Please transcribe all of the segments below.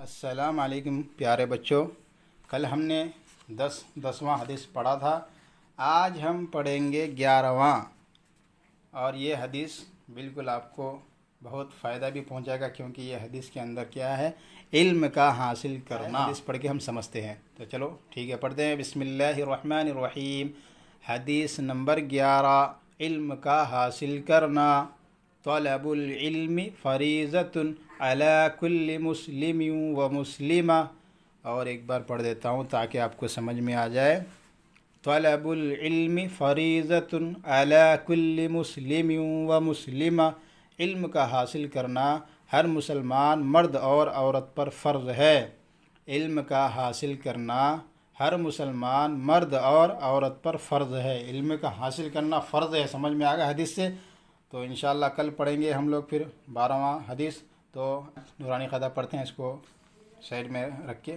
السلام علیکم پیارے بچوں، کل ہم نے دسواں حدیث پڑھا تھا۔ آج ہم پڑھیں گے 11واں، اور یہ حدیث بالکل آپ کو بہت فائدہ بھی پہنچائے گا، کیونکہ یہ حدیث کے اندر کیا ہے؟ علم کا حاصل کرنا۔ حدیث پڑھ کے ہم سمجھتے ہیں، تو چلو ٹھیک ہے، پڑھتے ہیں۔ بسم اللہ الرحمن الرحیم۔ حدیث نمبر 11، علم کا حاصل کرنا۔ طلب العلم فریضۃ علی کل مسلم و مسلمہ۔ اور ایک بار پڑھ دیتا ہوں تاکہ آپ کو سمجھ میں آ جائے۔ طلب العلم فریضۃ علی کل مسلم و مسلمہ۔ علم کا حاصل کرنا ہر مسلمان مرد اور عورت پر فرض ہے۔ علم کا حاصل کرنا ہر مسلمان مرد اور عورت پر فرض ہے۔ علم کا حاصل کرنا فرض ہے، سمجھ میں آ گیا حدیث سے؟ تو انشاءاللہ کل پڑھیں گے ہم لوگ پھر 12واں حدیث۔ تو نورانی قاعدہ پڑھتے ہیں، اس کو سائڈ میں رکھ کے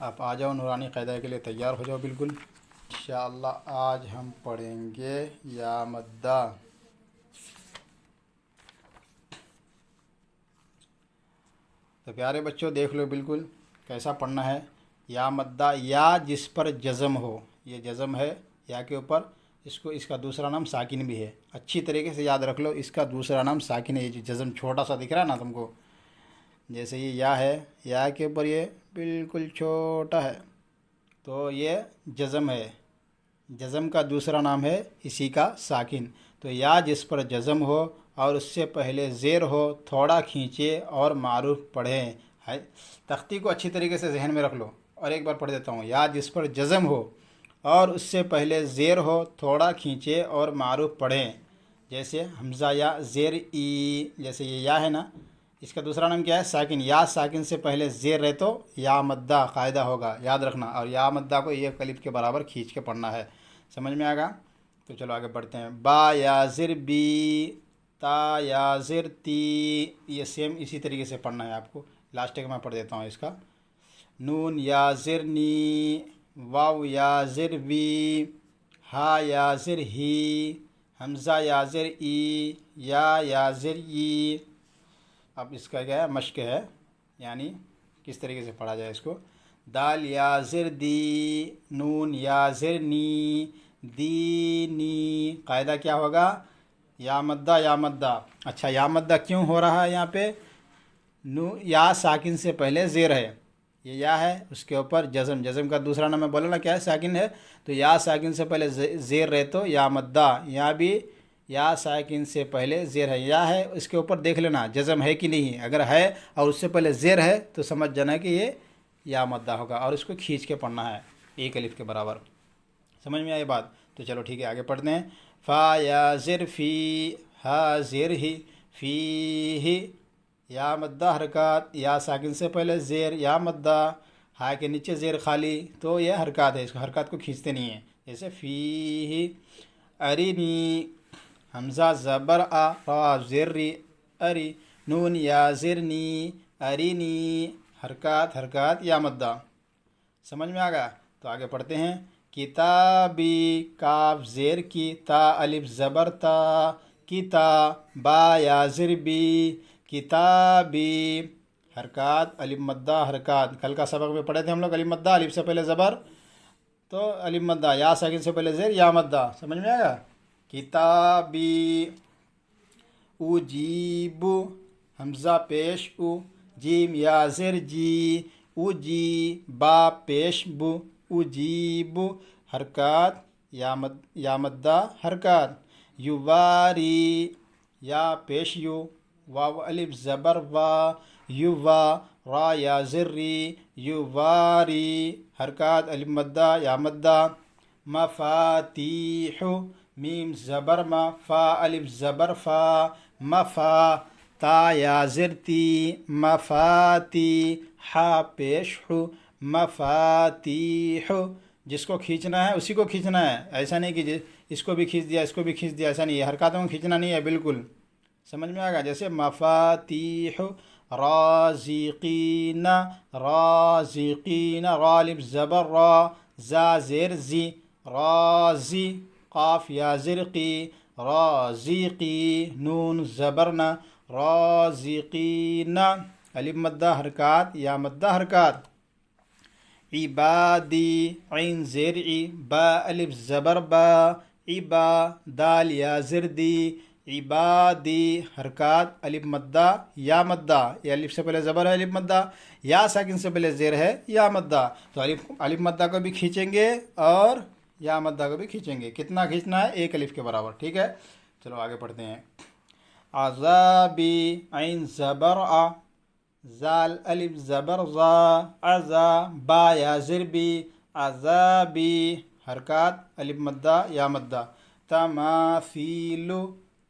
آپ آ جاؤ، نورانی قاعدہ کے لیے تیار ہو جاؤ بالکل۔ انشاءاللہ آج ہم پڑھیں گے یا مدہ۔ تو پیارے بچوں دیکھ لو بالکل کیسا پڑھنا ہے۔ یا مدہ، یا جس پر جزم ہو، یہ جزم ہے یا کے اوپر، اس کا دوسرا نام ساکن بھی ہے۔ اچھی طریقے سے یاد رکھ لو، اس کا دوسرا نام ساکن ہے۔ یہ جو جزم چھوٹا سا دکھ رہا ہے نا تم کو، جیسے یہ یا ہے، یا کے اوپر یہ بالکل چھوٹا ہے، تو یہ جزم ہے۔ جزم کا دوسرا نام ہے اسی کا ساکن۔ تو یا جس پر جزم ہو اور اس سے پہلے زیر ہو، تھوڑا کھینچے اور معروف پڑھیں۔ تختی کو اچھی طریقے سے ذہن میں رکھ لو، اور ایک بار پڑھ دیتا ہوں۔ یا جس پر جزم ہو اور اس سے پہلے زیر ہو، تھوڑا کھینچے اور معروف پڑھیں۔ جیسے حمزہ یا زیر ای، جیسے یہ یا ہے نا، اس کا دوسرا نام کیا ہے؟ ساکن۔ یا ساکن سے پہلے زیر رہے تو یا مدہ قاعدہ ہوگا، یاد رکھنا۔ اور یا مدہ کو ایک الف کے برابر کھینچ کے پڑھنا ہے، سمجھ میں آ گا؟ تو چلو آگے بڑھتے ہیں۔ با یا زر بی، تا یا زر تی، یہ سیم اسی طریقے سے پڑھنا ہے آپ کو۔ لاسٹ تک میں پڑھ دیتا ہوں اس کا۔ نون یا زر نی، واو یا زر وی، ہا یا زر ہی، حمزہ یا زر ای، یا زر ای۔ اب اس کا کیا ہے؟ مشق ہے، یعنی کس طریقے سے پڑھا جائے اس کو۔ دال یا زر دی، نون یا زر نی، دینی۔ قاعدہ کیا ہوگا؟ یا مدہ، یا مدہ۔ اچھا، یا مدہ کیوں ہو رہا ہے یہاں پہ؟ یا ساکن سے پہلے زیر ہے، یہ یا ہے، اس کے اوپر جزم۔ جزم کا دوسرا نام میں بولا نا کیا ہے؟ ساکن ہے۔ تو یا ساکن سے پہلے زیر رہے تو یا مدہ۔ یہاں بھی یا ساکن سے پہلے زیر ہے، یا ہے، اس کے اوپر دیکھ لینا جزم ہے کہ نہیں ہے۔ اگر ہے اور اس سے پہلے زیر ہے تو سمجھ جانا کہ یہ یا مدہ ہوگا، اور اس کو کھینچ کے پڑھنا ہے ایک الف کے برابر۔ سمجھ میں آئی بات؟ تو چلو ٹھیک ہے، آگے پڑھتے ہیں۔ فا یا زر فی، ہا زیر ہی، فی ہی، یا مدہ حرکات، یا ساکن سے پہلے زیر، یا مدہ، ہا کے نیچے زیر خالی، تو یہ حرکات ہے، اس کو حرکات کو کھینچتے نہیں ہیں۔ جیسے فی ہی، ارینی، حمزہ زبر آ، را زیر ری، اری، نون یا زر نی، ارینی، حرکات حرکات، یا مدہ۔ سمجھ میں آ گیا؟ تو آگے پڑھتے ہیں۔ کتابی، کاف زیر کی، تا الف زبر تا، کتا، با یا زر بی، کتابی، حرکات الف مدہ حرکات۔ کل کا سبق میں پڑھے تھے ہم لوگ الف مدہ، الف سے پہلے زبر تو الف مدہ، یا ساکن سے پہلے زیر، یا مدہ۔ سمجھ میں آ گیا؟ کتابی، اجیب، حمزہ پیش او، جیم یا زر جی، اجی، با پیش بو، اجیب، حرکات یا مدہ حرکات۔ یواری، یا پیش یو، واو الف زبر وا، یوا، را یا زر ری، یواری، حرکات الف مدہ یا مدہ۔ مفاتیح، میم زبر ما، فا الف زبر فا، مفا، تا یا زر تی، مفاتی، ہا پیش ہو، مفاتیح۔ جس کو کھینچنا ہے اسی کو کھینچنا ہے، ایسا نہیں کہ اس کو بھی کھینچ دیا اس کو بھی کھینچ دیا، ایسا نہیں ہے، حرکاتوں کو کھینچنا نہیں ہے بالکل۔ سمجھ میں آ گیا؟ جیسے مفاتیح، رازقین، رازقین، را الف زبر را، زا زیر زی، رازی، قاف یا زرقی، رازقی، نون زبرنا، رازقین الف مدہ حرکات یا مدہ حرکات. عبادی عین زیر ای با الف زبر با عبا دال یا زردی عبادی حرکات الف مدہ یا مدہ. یہ الف سے پہلے زبر ہے الف مدہ، یا ساکن سے پہلے زیر ہے یا مدہ. تو الف مدہ کو بھی کھینچیں گے اور یا مدہ کو بھی کھینچیں گے. کتنا کھینچنا ہے؟ ایک الف کے برابر. ٹھیک ہے، چلو آگے پڑھتے ہیں. عذابی عین زبر آ زال الف زبر زا عزا با یا زربی عذابی حرکات الف مدہ یا مدہ. تماثیل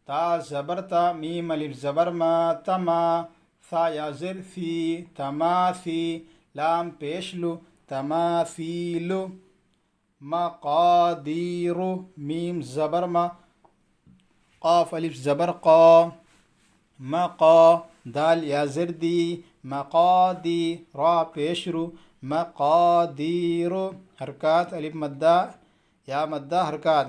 تا زبر تا میم الف زبر ما تما ثا یا زر فی تماثی لام پیش لو تماثیل. مقادیر میم زبر ما قاف الف زبر قا مقا دال یا زردی مقادی را پیش رو مقادیر حرکات الف مدہ یا مدہ حرکات.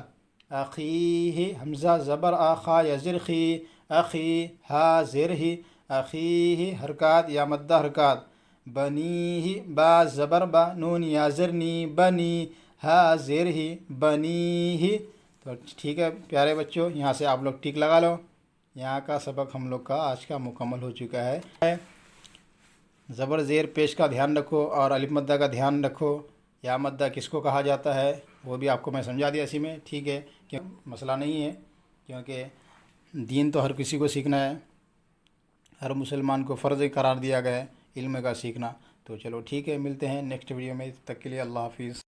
اخیہ حمزہ زبر آخا یا زرخی اخی ہا زرہی اخیہ حرکات یا مدہ حرکات. بنیہ با زبر با نون یا زرنی بنی ہا زرہی بنیہ. تو ٹھیک ہے پیارے بچوں، یہاں سے آپ لوگ ٹک لگا لو. یہاں کا سبق ہم لوگ کا آج کا مکمل ہو چکا ہے. زبر زیر پیش کا دھیان رکھو اور الف مدہ کا دھیان رکھو. یا مدہ کس کو کہا جاتا ہے وہ بھی آپ کو میں سمجھا دیا اسی میں. ٹھیک ہے، مسئلہ نہیں ہے، کیونکہ دین تو ہر کسی کو سیکھنا ہے، ہر مسلمان کو فرض قرار دیا گیا ہے علم کا سیکھنا. تو چلو ٹھیک ہے، ملتے ہیں نیکسٹ ویڈیو میں. تب تک کے لیے اللہ حافظ.